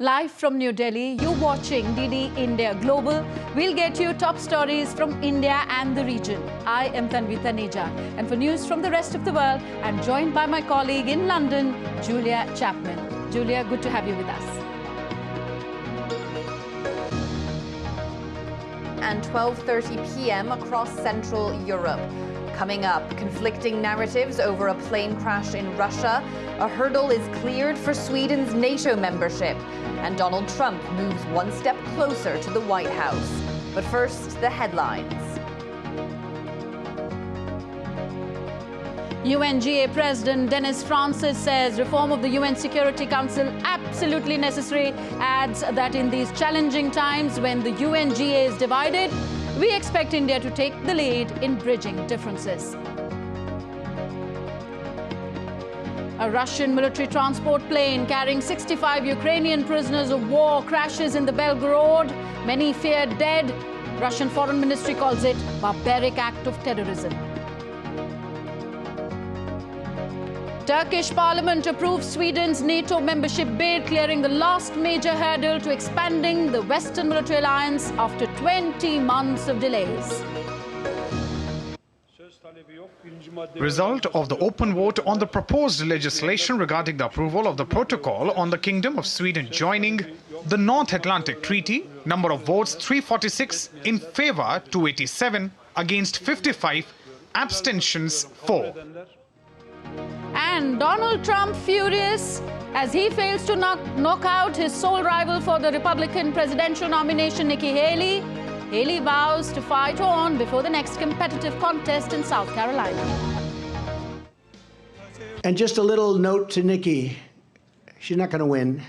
Live from New Delhi, you're watching DD India Global. We'll get you top stories from India and the region. I am Tanvi Taneja, and for news from the rest of the world, I'm joined by my colleague in London, Julia Chapman. Julia, good to have you with us. And 12:30 p.m. across Central Europe. Coming up, conflicting narratives over a plane crash in Russia. A hurdle is cleared for Sweden's NATO membership. And Donald Trump moves one step closer to the White House. But first, the headlines. UNGA President Dennis Francis says reform of the UN Security Council absolutely necessary, adds that in these challenging times when the UNGA is divided, we expect India to take the lead in bridging differences. A Russian military transport plane carrying 65 Ukrainian prisoners of war crashes in the Belgorod. Many feared dead. Russian Foreign Ministry calls it a barbaric act of terrorism. Turkish parliament approves Sweden's NATO membership bid, clearing the last major hurdle to expanding the Western military alliance after 20 months of delays. Result of the open vote on the proposed legislation regarding the approval of the protocol on the Kingdom of Sweden joining the North Atlantic Treaty. Number of votes 346 in favor, 287 against 55, abstentions 4. And Donald Trump furious as he fails to knock out his sole rival for the Republican presidential nomination, Nikki Haley. Haley vows to fight on before the next competitive contest in South Carolina. And just a little note to Nikki, she's not going to win.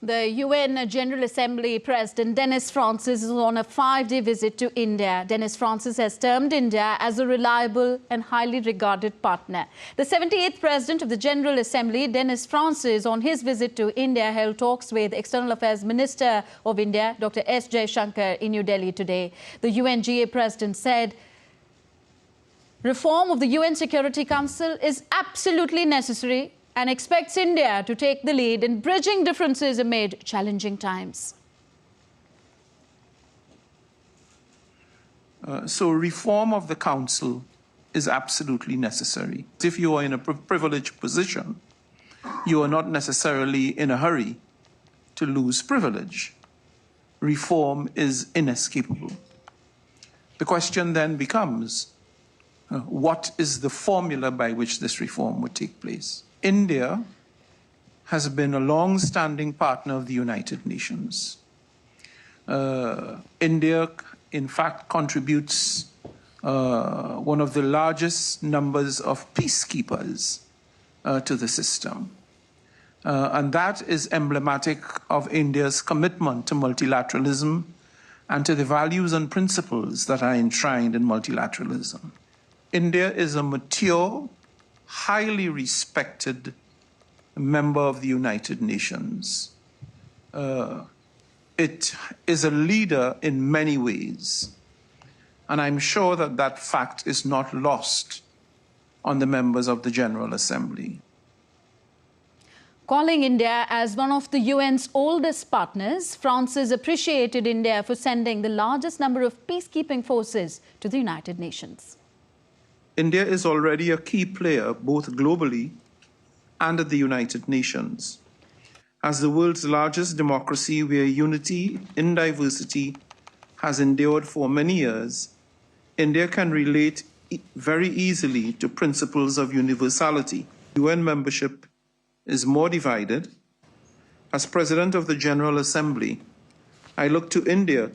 The UN General Assembly President Dennis Francis is on a 5-day visit to India. Dennis Francis has termed India as a reliable and highly regarded partner. The 78th President of the General Assembly, Dennis Francis, on his visit to India, held talks with External Affairs Minister of India, Dr. S. Jaishankar, in New Delhi today. The UNGA President said, reform of the UN Security Council is absolutely necessary and expects India to take the lead in bridging differences amid challenging times. So reform of the Council is absolutely necessary. If you are in a privileged position, you are not necessarily in a hurry to lose privilege. Reform is inescapable. The question then becomes, what is the formula by which this reform would take place? India has been a long-standing partner of the United Nations. India, in fact, contributes one of the largest numbers of peacekeepers to the system. And that is emblematic of India's commitment to multilateralism and to the values and principles that are enshrined in multilateralism. India is a mature, highly respected member of the United Nations. It is a leader in many ways, and I'm sure that that fact is not lost on the members of the General Assembly. Calling India as one of the UN's oldest partners, Francis appreciated India for sending the largest number of peacekeeping forces to the United Nations. India is already a key player both globally and at the United Nations. As the world's largest democracy where unity in diversity has endured for many years, India can relate very easily to principles of universality. UN membership is more divided. As President of the General Assembly, I look to India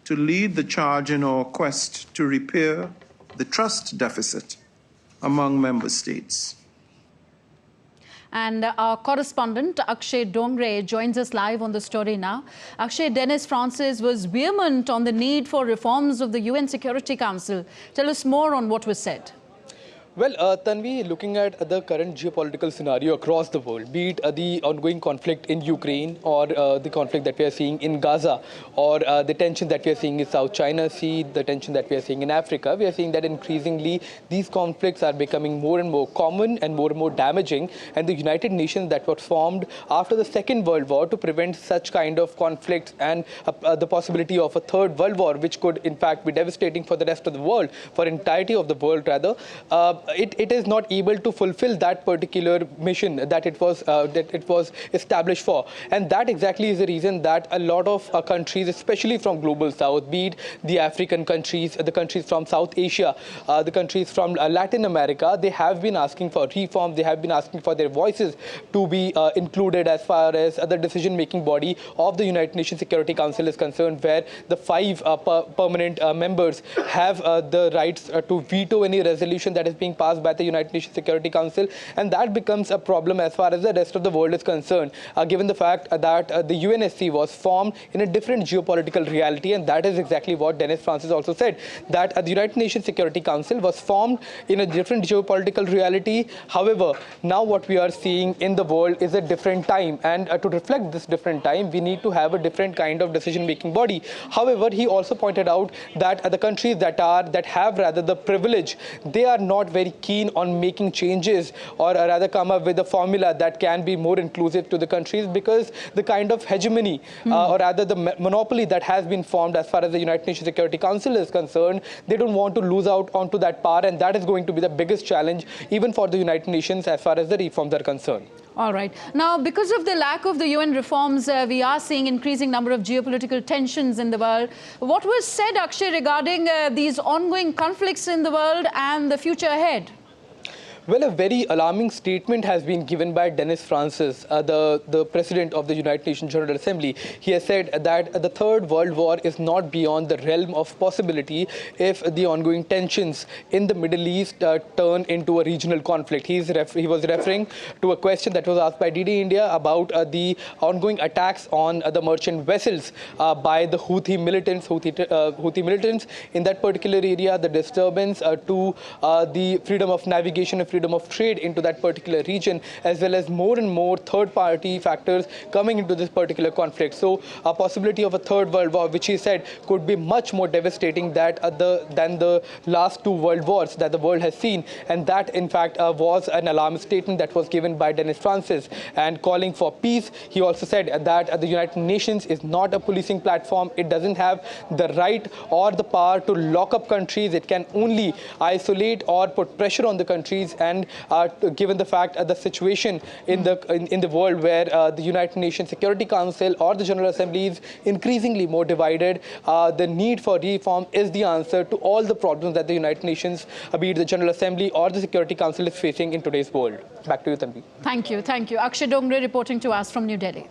to lead the charge in our quest to repair the trust deficit among member states. And our correspondent Akshay Dongre joins us live on the story now. Akshay, Dennis Francis was vehement on the need for reforms of the UN Security Council. Tell us more on what was said. Well, Tanvi, looking at the current geopolitical scenario across the world, be it the ongoing conflict in Ukraine or the conflict that we are seeing in Gaza, or the tension that we are seeing in South China Sea, the tension that we are seeing in Africa, we are seeing that increasingly these conflicts are becoming more and more common and more damaging. And the United Nations that was formed after the Second World War to prevent such kind of conflicts and the possibility of a Third World War, which could in fact be devastating for the rest of the world, for entirety of the world rather, it is not able to fulfill that particular mission that it was established for. And that exactly is the reason that a lot of countries, especially from global south, be it the African countries, the countries from South Asia, the countries from Latin America, they have been asking for reform. They have been asking for their voices to be included as far as the decision-making body of the United Nations Security Council is concerned, where the 5 permanent members have the rights to veto any resolution that is being passed by the United Nations Security Council. And that becomes a problem as far as the rest of the world is concerned, given the fact that the UNSC was formed in a different geopolitical reality. And that is exactly what Dennis Francis also said, that the United Nations Security Council was formed in a different geopolitical reality. However, now what we are seeing in the world is a different time. And to reflect this different time, we need to have a different kind of decision-making body. However, he also pointed out that the countries that have the privilege, they are not very keen on making changes, or rather come up with a formula that can be more inclusive to the countries, because the kind of hegemony or rather the monopoly that has been formed as far as the United Nations Security Council is concerned, they don't want to lose out onto that power, and that is going to be the biggest challenge even for the United Nations as far as the reforms are concerned. All right. Now, because of the lack of the UN reforms, we are seeing increasing number of geopolitical tensions in the world. What was said, Akshay, regarding these ongoing conflicts in the world and the future ahead? Well, a very alarming statement has been given by Dennis Francis, the president of the United Nations General Assembly. He has said that the Third World War is not beyond the realm of possibility if the ongoing tensions in the Middle East turn into a regional conflict. He was referring to a question that was asked by DD India about the ongoing attacks on the merchant vessels by the Houthi militants in that particular area, the disturbance to the freedom of navigation and freedom of trade into that particular region, as well as more and more third-party factors coming into this particular conflict. So a possibility of a Third World War, which he said could be much more devastating than the last 2 world wars that the world has seen. And that, in fact, was an alarmist statement that was given by Dennis Francis. And calling for peace, he also said that the United Nations is not a policing platform. It doesn't have the right or the power to lock up countries. It can only isolate or put pressure on the countries. And given the fact the situation in the world, where the United Nations Security Council or the General Assembly is increasingly more divided, the need for reform is the answer to all the problems that the United Nations, be it the General Assembly or the Security Council, is facing in today's world. Back to you, Tanvi. Thank you. Thank you. Akshay Dongre reporting to us from New Delhi.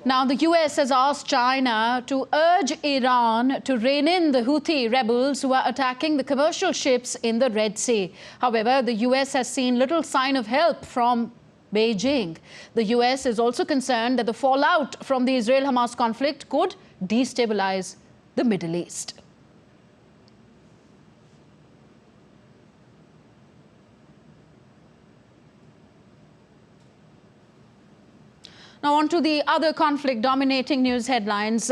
Now, the US has asked China to urge Iran to rein in the Houthi rebels who are attacking the commercial ships in the Red Sea. However, the US has seen little sign of help from Beijing. The US is also concerned that the fallout from the Israel-Hamas conflict could destabilize the Middle East. Now on to the other conflict dominating news headlines.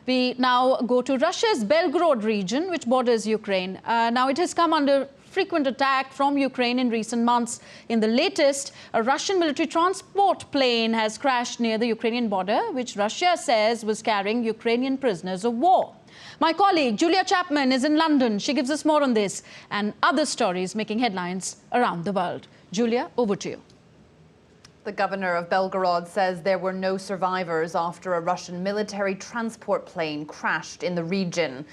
We now go to Russia's Belgorod region, which borders Ukraine. Now it has come under frequent attack from Ukraine in recent months. In the latest, a Russian military transport plane has crashed near the Ukrainian border, which Russia says was carrying Ukrainian prisoners of war. My colleague Julia Chapman is in London. She gives us more on this and other stories making headlines around the world. Julia, over to you. The governor of Belgorod says there were no survivors after a Russian military transport plane crashed in the region.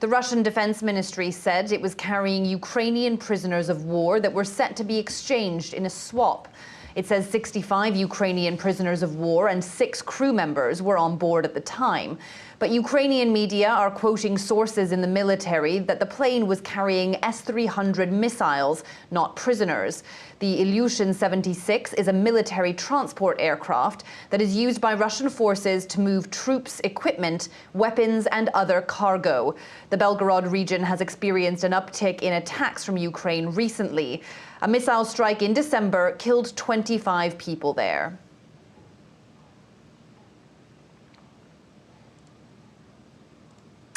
The Russian Defense Ministry said it was carrying Ukrainian prisoners of war that were set to be exchanged in a swap. It says 65 Ukrainian prisoners of war and 6 crew members were on board at the time. But Ukrainian media are quoting sources in the military that the plane was carrying S-300 missiles, not prisoners. The Ilyushin 76 is a military transport aircraft that is used by Russian forces to move troops, equipment, weapons, and other cargo. The Belgorod region has experienced an uptick in attacks from Ukraine recently. A missile strike in December killed 25 people there.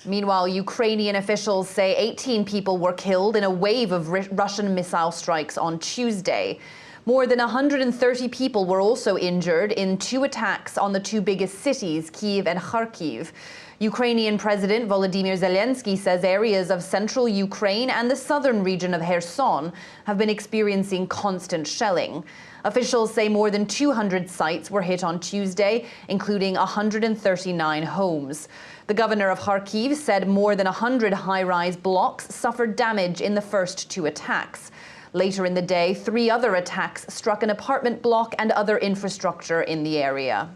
Meanwhile, Ukrainian officials say 18 people were killed in a wave of Russian missile strikes on Tuesday. More than 130 people were also injured in 2 attacks on the 2 biggest cities, Kyiv and Kharkiv. Ukrainian President Volodymyr Zelensky says areas of central Ukraine and the southern region of Kherson have been experiencing constant shelling. Officials say more than 200 sites were hit on Tuesday, including 139 homes. The governor of Kharkiv said more than 100 high-rise blocks suffered damage in the first 2 attacks. Later in the day, 3 other attacks struck an apartment block and other infrastructure in the area.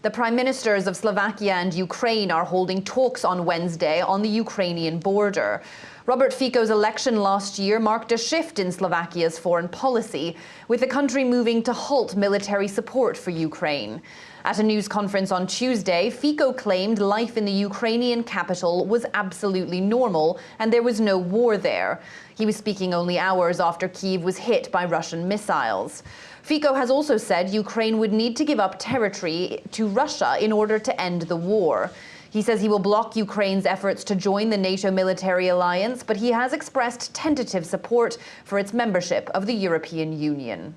The prime ministers of Slovakia and Ukraine are holding talks on Wednesday on the Ukrainian border. Robert Fico's election last year marked a shift in Slovakia's foreign policy, with the country moving to halt military support for Ukraine. At a news conference on Tuesday, Fico claimed life in the Ukrainian capital was absolutely normal and there was no war there. He was speaking only hours after Kyiv was hit by Russian missiles. Fico has also said Ukraine would need to give up territory to Russia in order to end the war. He says he will block Ukraine's efforts to join the NATO military alliance, but he has expressed tentative support for its membership of the European Union.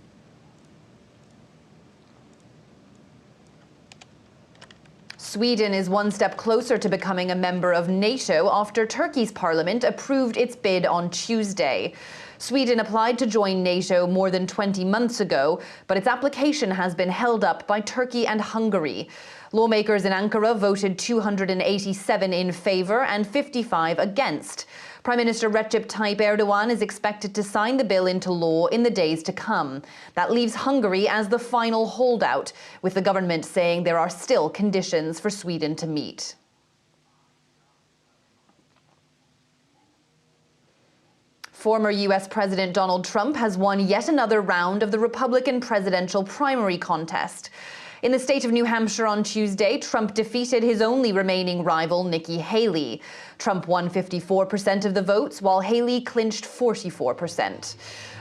Sweden is one step closer to becoming a member of NATO after Turkey's parliament approved its bid on Tuesday. Sweden applied to join NATO more than 20 months ago, but its application has been held up by Turkey and Hungary. Lawmakers in Ankara voted 287 in favor and 55 against. Prime Minister Recep Tayyip Erdogan is expected to sign the bill into law in the days to come. That leaves Hungary as the final holdout, with the government saying there are still conditions for Sweden to meet. Former U.S. President Donald Trump has won yet another round of the Republican presidential primary contest. In the state of New Hampshire on Tuesday, Trump defeated his only remaining rival, Nikki Haley. Trump won 54% of the votes, while Haley clinched 44%.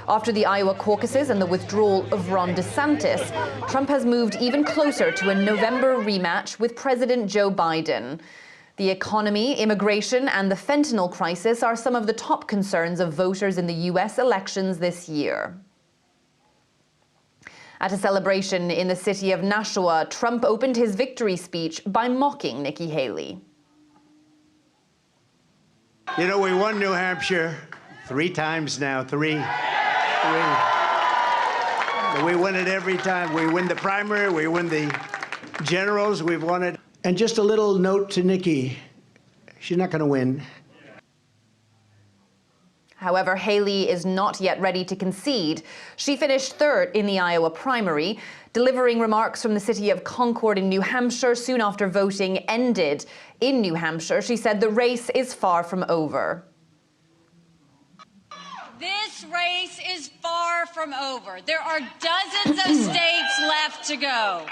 After the Iowa caucuses and the withdrawal of Ron DeSantis, Trump has moved even closer to a November rematch with President Joe Biden. The economy, immigration, and the fentanyl crisis are some of the top concerns of voters in the U.S. elections this year. At a celebration in the city of Nashua, Trump opened his victory speech by mocking Nikki Haley. You know, we won New Hampshire 3 times now, 3. We win it every time. We win the primary, we win the generals, we've won it. And just a little note to Nikki, she's not going to win. However, Haley is not yet ready to concede. She finished 3rd in the Iowa primary, delivering remarks from the city of Concord in New Hampshire soon after voting ended in New Hampshire. She said the race is far from over. This race is far from over. There are dozens of states left to go.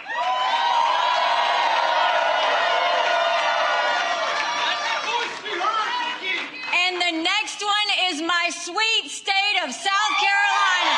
And the next one is my sweet state of South Carolina.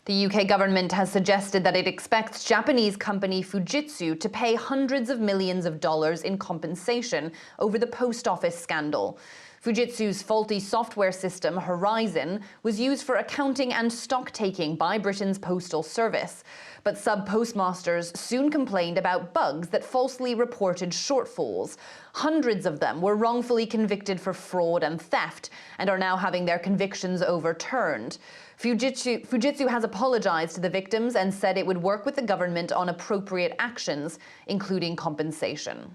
The UK government has suggested that it expects Japanese company Fujitsu to pay hundreds of millions of dollars in compensation over the post office scandal. Fujitsu's faulty software system, Horizon, was used for accounting and stock-taking by Britain's postal service. But sub-postmasters soon complained about bugs that falsely reported shortfalls. Hundreds of them were wrongfully convicted for fraud and theft and are now having their convictions overturned. Fujitsu has apologized to the victims and said it would work with the government on appropriate actions, including compensation.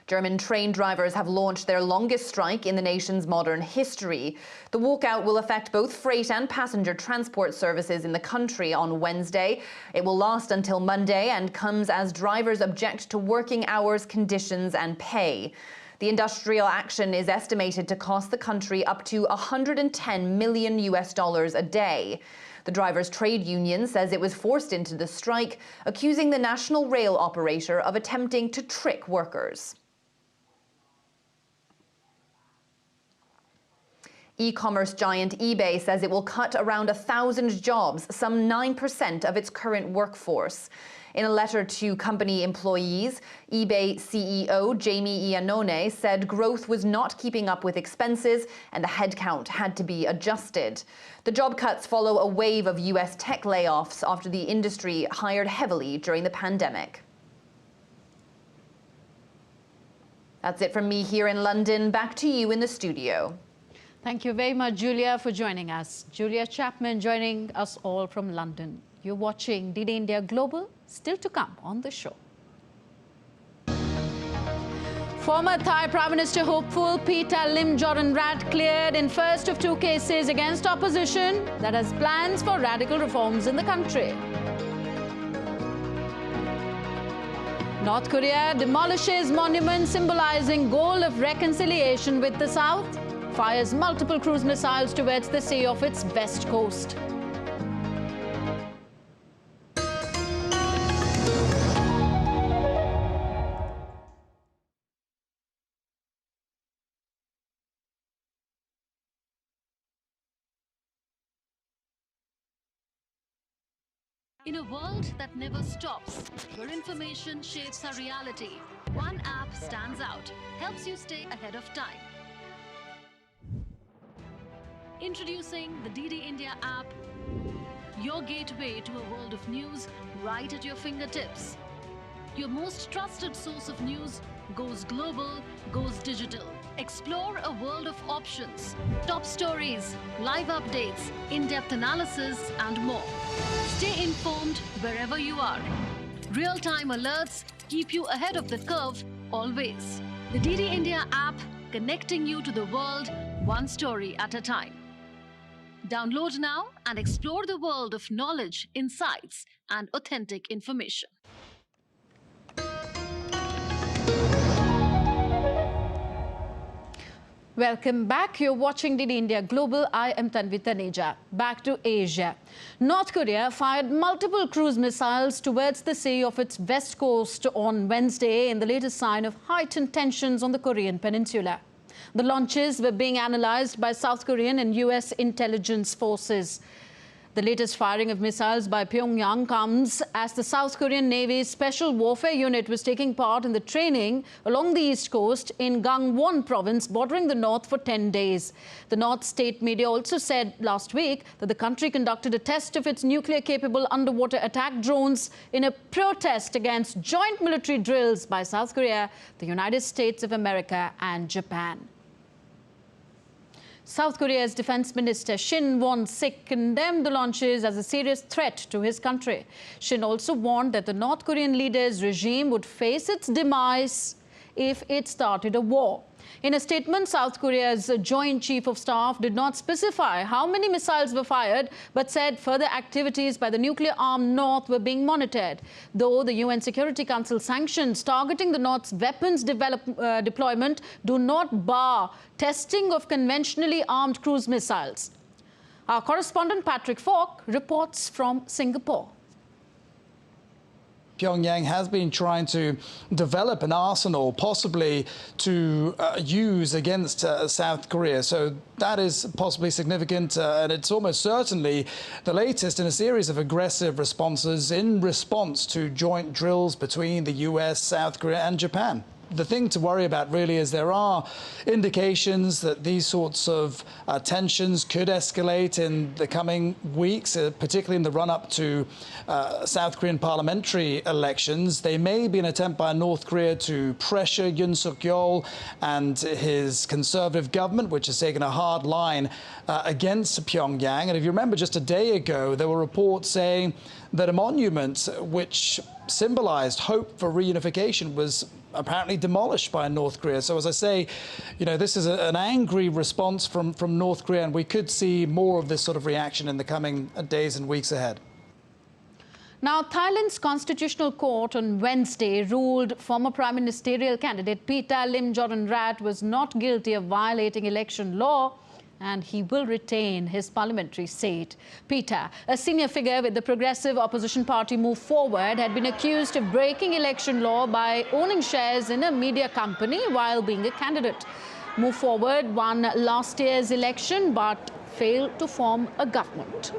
German train drivers have launched their longest strike in the nation's modern history. The walkout will affect both freight and passenger transport services in the country on Wednesday. It will last until Monday and comes as drivers object to working hours, conditions and pay. The industrial action is estimated to cost the country up to $110 million a day. The drivers' trade union says it was forced into the strike, accusing the national rail operator of attempting to trick workers. E-commerce giant eBay says it will cut around 1,000 jobs, some 9% of its current workforce. In a letter to company employees, eBay CEO Jamie Iannone said growth was not keeping up with expenses and the headcount had to be adjusted. The job cuts follow a wave of US tech layoffs after the industry hired heavily during the pandemic. That's it from me here in London. Back to you in the studio. Thank you very much, Julia, for joining us. Julia Chapman joining us all from London. You're watching DD India Global, still to come on the show. Former Thai Prime Minister hopeful Peter Limjaroenrat cleared in first of two cases against opposition that has plans for radical reforms in the country. North Korea demolishes monument symbolizing goal of reconciliation with the South, fires multiple cruise missiles towards the sea off its west coast. In a world that never stops, where information shapes our reality, one app stands out, helps you stay ahead of time. Introducing the DD India app, your gateway to a world of news right at your fingertips. Your most trusted source of news goes global, goes digital. Explore a world of options, top stories, live updates, in-depth analysis and more. Stay informed wherever you are. Real-time alerts keep you ahead of the curve always. The DD India app, connecting you to the world one story at a time. Download now and explore the world of knowledge, insights, and authentic information. Welcome back. You're watching DD India Global. I am Tanvi Taneja. Back to Asia. North Korea fired multiple cruise missiles towards the sea of its west coast on Wednesday in the latest sign of heightened tensions on the Korean peninsula. The launches were being analyzed by South Korean and US intelligence forces. The latest firing of missiles by Pyongyang comes as the South Korean Navy's Special Warfare Unit was taking part in the training along the east coast in Gangwon province bordering the north for 10 days. The North state media also said last week that the country conducted a test of its nuclear-capable underwater attack drones in a protest against joint military drills by South Korea, the United States of America and Japan. South Korea's Defense Minister Shin Won-sik condemned the launches as a serious threat to his country. Shin also warned that the North Korean leader's regime would face its demise if it started a war. In a statement, South Korea's Joint Chief of Staff did not specify how many missiles were fired, but said further activities by the nuclear-armed North were being monitored. Though the UN Security Council sanctions targeting the North's weapons deployment do not bar testing of conventionally armed cruise missiles. Our correspondent Patrick Falk reports from Singapore. Pyongyang has been trying to develop an arsenal, possibly to use against South Korea. So that is possibly significant, and it's almost certainly the latest in a series of aggressive responses in response to joint drills between the US, South Korea and Japan. The thing to worry about really is there are indications that these sorts of tensions could escalate in the coming weeks, particularly in the run-up to South Korean parliamentary elections. There may be an attempt by North Korea to pressure Yoon Suk-yeol and his conservative government, which has taken a hard line against Pyongyang. And if you remember, just a day ago, there were reports saying that a monument which symbolized hope for reunification was apparently demolished by North Korea. So as I say, you know, this is an angry response from North Korea, and we could see more of this sort of reaction in the coming days and weeks ahead. Now, Thailand's Constitutional Court on Wednesday ruled former prime ministerial candidate Pita Limjaroenrat was not guilty of violating election law, and he will retain his parliamentary seat. Pita, a senior figure with the progressive opposition party Move Forward, had been accused of breaking election law by owning shares in a media company while being a candidate. Move Forward won last year's election but failed to form a government.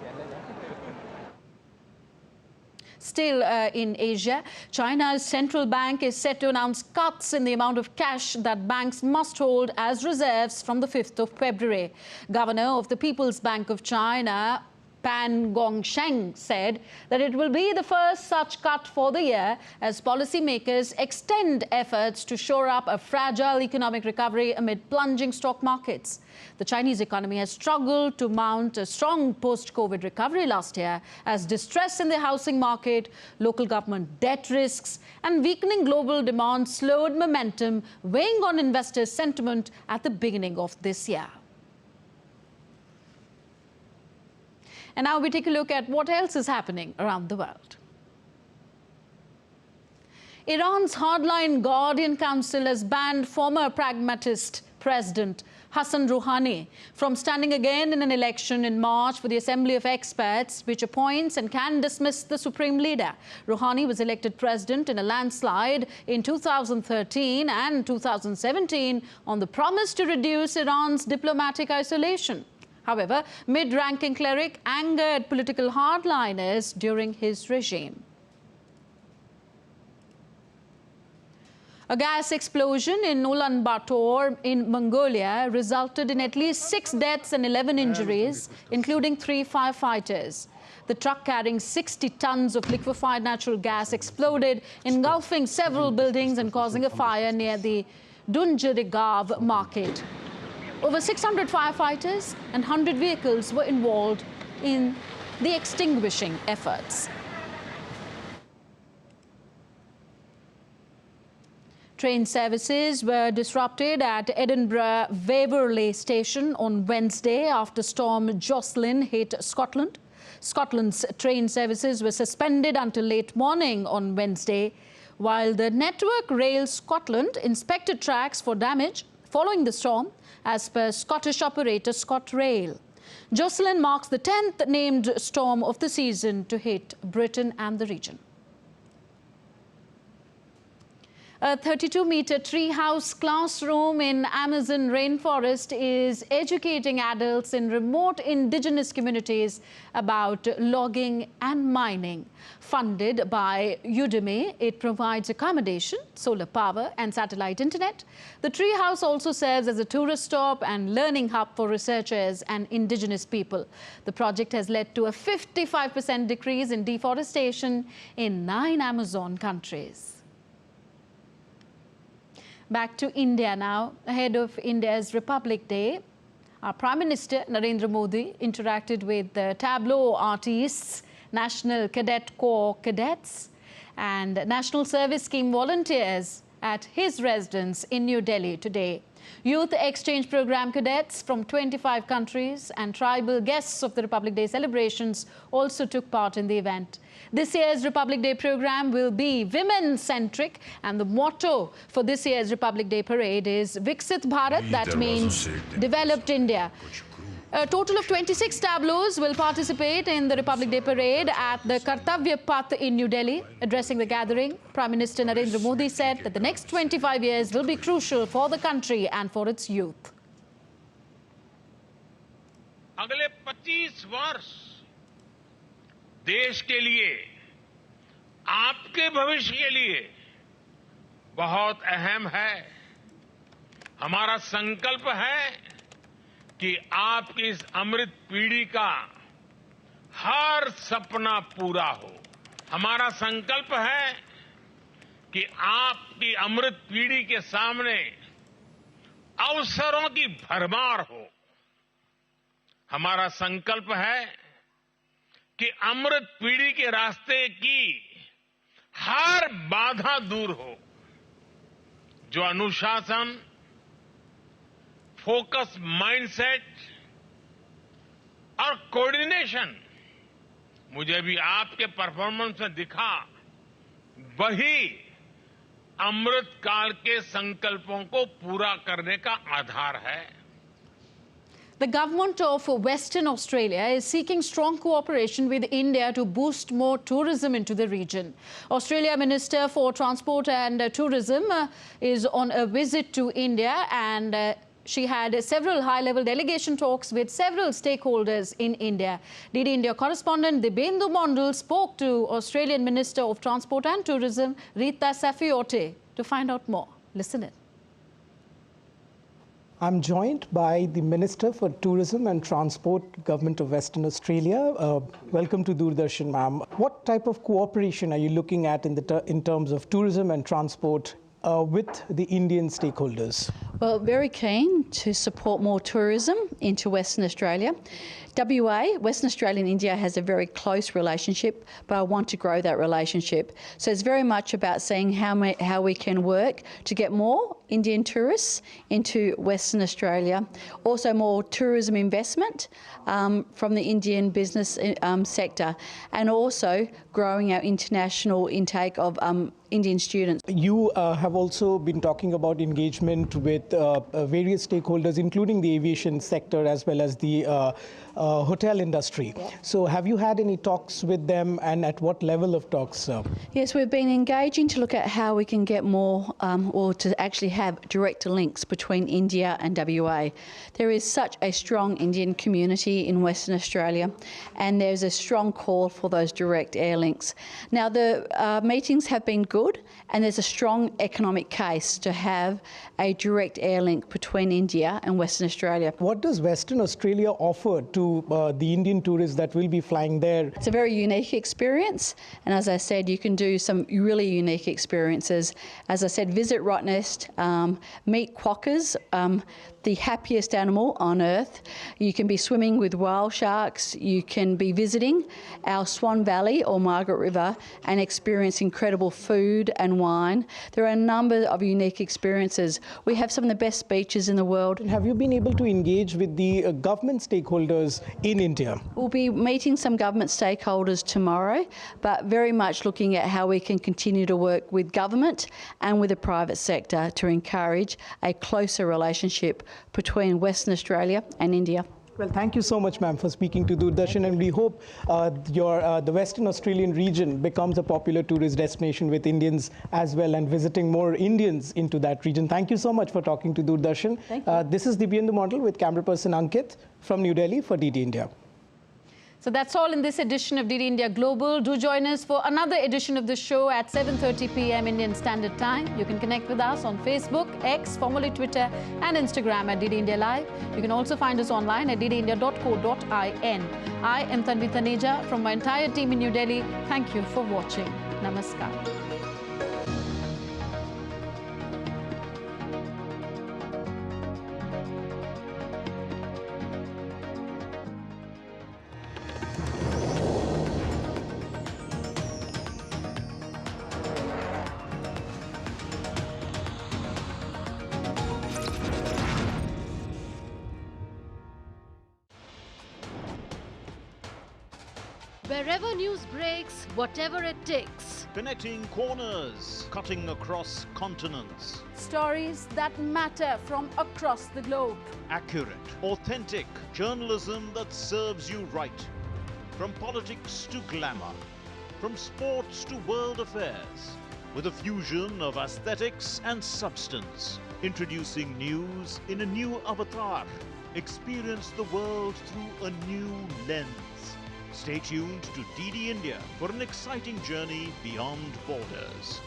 Still in Asia, China's central bank is set to announce cuts in the amount of cash that banks must hold as reserves from the 5th of February. Governor of the People's Bank of China, Pan Gongsheng, said that it will be the first such cut for the year as policymakers extend efforts to shore up a fragile economic recovery amid plunging stock markets. The Chinese economy has struggled to mount a strong post-COVID recovery last year as distress in the housing market, local government debt risks and weakening global demand slowed momentum, weighing on investors' sentiment at the beginning of this year. And now we take a look at what else is happening around the world. Iran's hardline Guardian Council has banned former pragmatist President Hassan Rohani from standing again in an election in March for the Assembly of Experts, which appoints and can dismiss the supreme leader. Rohani was elected president in a landslide in 2013 and 2017 on the promise to reduce Iran's diplomatic isolation. However, mid-ranking cleric angered political hardliners during his regime. A gas explosion in Ulaanbaatar in Mongolia resulted in at least 6 deaths and 11 injuries, including 3 firefighters. The truck carrying 60 tons of liquefied natural gas exploded, engulfing several buildings and causing a fire near the Dunjirigav market. Over 600 firefighters and 100 vehicles were involved in the extinguishing efforts. Train services were disrupted at Edinburgh Waverley Station on Wednesday after storm Josin hit Scotland. Scotland's train services were suspended until late morning on Wednesday, while the Network Rail Scotland inspected tracks for damage following the storm, as per Scottish operator ScotRail. Josin marks the 10th named storm of the season to hit Britain and the region. A 32-meter treehouse classroom in Amazon rainforest is educating adults in remote indigenous communities about logging and mining. Funded by Udemy, it provides accommodation, solar power and satellite internet. The treehouse also serves as a tourist stop and learning hub for researchers and indigenous people. The project has led to a 55% decrease in deforestation in 9 Amazon countries. Back to India now. Ahead of India's Republic Day, our Prime Minister Narendra Modi interacted with the tableau artists, National Cadet Corps cadets and National Service Scheme volunteers at his residence in New Delhi today. Youth Exchange Program cadets from 25 countries and tribal guests of the Republic Day celebrations also took part in the event. This year's Republic Day program will be women-centric, and the motto for this year's Republic Day parade is Viksit Bharat, that means Developed India. A total of 26 tableaus will participate in the Republic Day parade at the Kartavya Path in New Delhi. Addressing the gathering, Prime Minister Narendra Modi said that the next 25 years will be crucial for the country and for its youth. अगले 25 वर्ष देश के लिए, आपके भविष्य के लिए बहुत अहम है। हमारा संकल्प है कि आपकी इस अमृत पीढ़ी का हर सपना पूरा हो। हमारा संकल्प है कि आपकी अमृत पीढ़ी के सामने अवसरों की भरमार हो। हमारा संकल्प है कि अमृत पीढ़ी के रास्ते की हर बाधा दूर हो। जो अनुशासन, फोकस माइंडसेट और कोऑर्डिनेशन मुझे भी आपके परफॉर्मेंस में दिखा, वही अमृत काल के संकल्पों को पूरा करने का आधार है। The government of Western Australia is seeking strong cooperation with India to boost more tourism into the region. Australia Minister for Transport and Tourism is on a visit to India, and she had several high-level delegation talks with several stakeholders in India. DD India correspondent Dibyendu Mondal spoke to Australian Minister of Transport and Tourism Rita Safiote to find out more. Listen in. I'm joined by the Minister for Tourism and Transport, Government of Western Australia. Welcome to Doordarshan, ma'am. What type of cooperation are you looking at in terms of tourism and transport with the Indian stakeholders? Well, very keen to support more tourism into Western Australia. WA, Western Australia and India has a very close relationship, but I want to grow that relationship. So it's very much about seeing how we can work to get more Indian tourists into Western Australia. Also more tourism investment from the Indian business sector, and also growing our international intake of Indian students. You have also been talking about engagement with various stakeholders, including the aviation sector as well as the hotel industry. Yeah. So have you had any talks with them, and at what level of talks? Yes, we've been engaging to look at how we can get more or to actually have direct links between India and WA. There is such a strong Indian community in Western Australia, and there's a strong call for those direct air links. Now, the meetings have been good, and there's a strong economic case to have a direct air link between India and Western Australia. What does Western Australia offer to the Indian tourists that will be flying there? It's a very unique experience, and as I said, you can do some really unique experiences. As I said, visit Rottnest, meet quokkas, the happiest animal on earth. You can be swimming with whale sharks. You can be visiting our Swan Valley or Margaret River and experience incredible food and wine. There are a number of unique experiences. We have some of the best beaches in the world. Have you been able to engage with the government stakeholders in India? We'll be meeting some government stakeholders tomorrow, but very much looking at how we can continue to work with government and with the private sector to encourage a closer relationship between Western Australia and India. Well, thank you so much, ma'am, for speaking to Doordarshan, and we hope the Western Australian region becomes a popular tourist destination with Indians as well, and visiting more Indians into that region. Thank you so much for talking to Doordarshan. Thank you. This is Dibyendu Mondal with camera person Ankit from New Delhi for DD India. So that's all in this edition of DD India Global. Do join us for another edition of the show at 7:30 p.m. Indian Standard Time. You can connect with us on Facebook, X, formerly Twitter, and Instagram at DD India Live. You can also find us online at ddindia.co.in. I am Tanvi Taneja from my entire team in New Delhi. Thank you for watching. Namaskar. Wherever news breaks, whatever it takes. Connecting corners, cutting across continents. Stories that matter from across the globe. Accurate, authentic journalism that serves you right. From politics to glamour, from sports to world affairs, with a fusion of aesthetics and substance. Introducing news in a new avatar. Experience the world through a new lens. Stay tuned to DD India for an exciting journey beyond borders.